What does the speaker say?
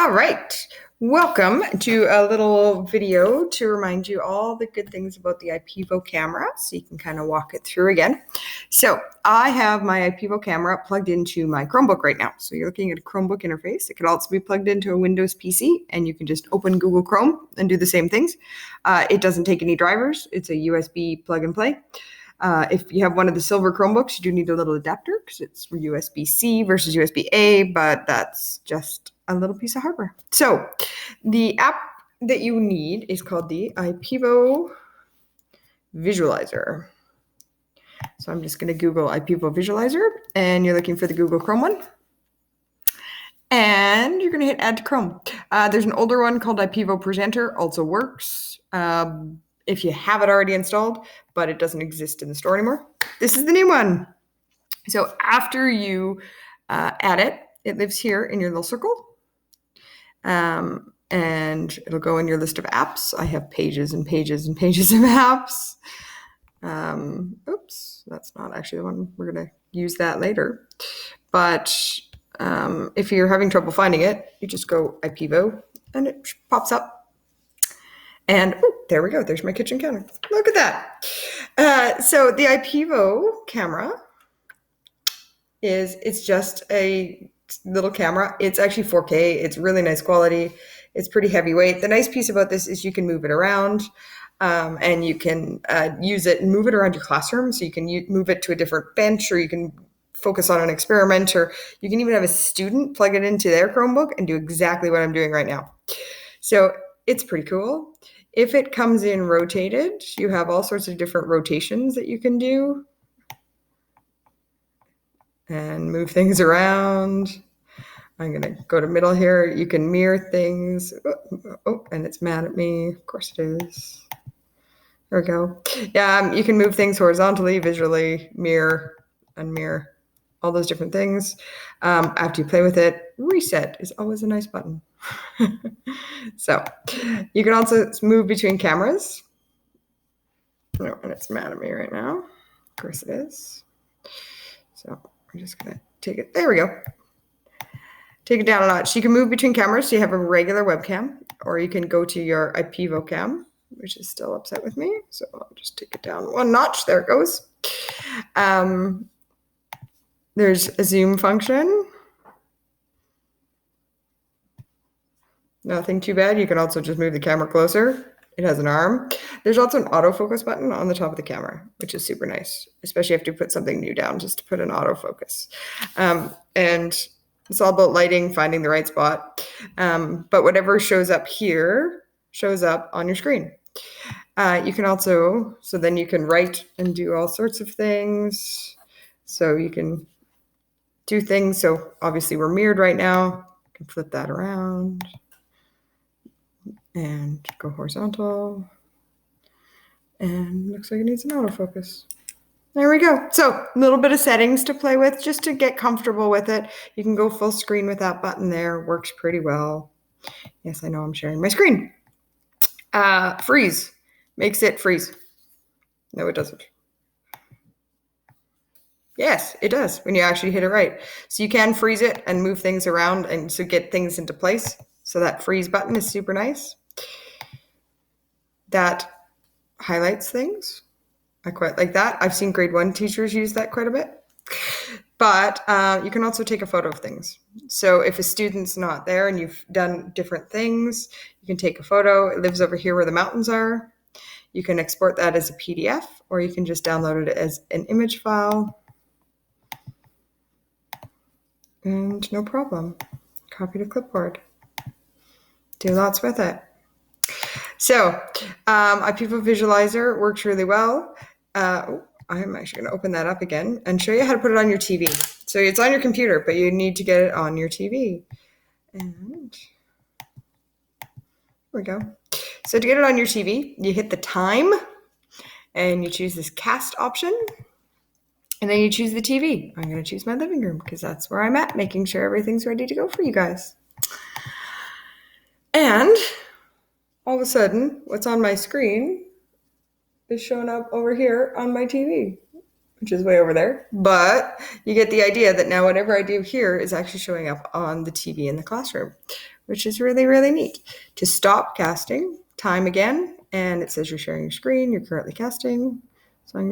All right. Welcome to a little video to remind you all the good things about the Ipevo camera, so you can kind of walk it through again. So I have my Ipevo camera plugged into my Chromebook right now. So you're looking at a Chromebook interface. It could also be plugged into a Windows PC, and you can just open Google Chrome and do the same things. It doesn't take any drivers. It's a USB plug and play. If you have one of the silver Chromebooks, you do need a little adapter because it's USB-C versus USB-A, but that's just a little piece of hardware. So the app that you need is called the Ipevo Visualizer. So I'm just going to Google Ipevo Visualizer, and you're looking for the Google Chrome one. And you're going to hit Add to Chrome. There's an older one called Ipevo Presenter, also works if you have it already installed, but it doesn't exist in the store anymore. This is the new one. So after you add it, it lives here in your little circle. And it'll go in your list of apps. I have pages and pages and pages of apps. Oops, that's not actually the one. We're going to use that later. But if you're having trouble finding it, you just go Ipevo and it pops up. And there we go. There's my kitchen counter. Look at that. So the Ipevo camera it's just a little camera. It's actually 4K. It's really nice quality. It's pretty heavyweight. The nice piece about this is you can move it around, and you can use it and move it around your classroom. So you can move it to a different bench, or you can focus on an experiment, or you can even have a student plug it into their Chromebook and do exactly what I'm doing right now. So it's pretty cool. If it comes in rotated, you have all sorts of different rotations that you can do and move things around. I'm going to go to middle here. You can mirror things. Oh, and it's mad at me. Of course it is. There we go. Yeah, you can move things horizontally, visually, mirror, unmirror, all those different things. After you play with it, reset is always a nice button. So you can also move between cameras. No, and it's mad at me right now. Of course it is. So I'm just going to take it. There we go. Take it down a notch. You can move between cameras. So you have a regular webcam, or you can go to your Ipevo cam, which is still upset with me. So I'll just take it down one notch. There it goes. There's a zoom function. Nothing too bad. You can also just move the camera closer. It has an arm. There's also an autofocus button on the top of the camera, which is super nice, especially if you put something new down, just to put an autofocus. And it's all about lighting, finding the right spot. But whatever shows up here shows up on your screen. You can also, so then you can write and do all sorts of things. So you can do things. So obviously we're mirrored right now. You can flip that around and go horizontal. And looks like it needs an autofocus. There we go. So a little bit of settings to play with just to get comfortable with it. You can go full screen with that button there. Works pretty well. Yes, I know I'm sharing my screen. Freeze. Makes it freeze. No, it doesn't. Yes, it does when you actually hit it right. So you can freeze it and move things around and so get things into place. So that freeze button is super nice. That highlights things. I quite like that. I've seen grade 1 teachers use that quite a bit. But you can also take a photo of things. So if a student's not there and you've done different things, you can take a photo. It lives over here where the mountains are. You can export that as a PDF, or you can just download it as an image file. And no problem. Copy to clipboard. Do lots with it. So Ipevo Visualizer works really well. I'm actually going to open that up again and show you how to put it on your TV. So it's on your computer, but you need to get it on your TV. And there we go. So to get it on your TV, you hit the time and you choose this cast option. And then you choose the TV. I'm going to choose my living room because that's where I'm at, making sure everything's ready to go for you guys. And all of a sudden, what's on my screen is showing up over here on my TV, which is way over there. But you get the idea that now whatever I do here is actually showing up on the TV in the classroom, which is really, really neat. To stop casting, time again, and it says you're sharing your screen, you're currently casting. So I'm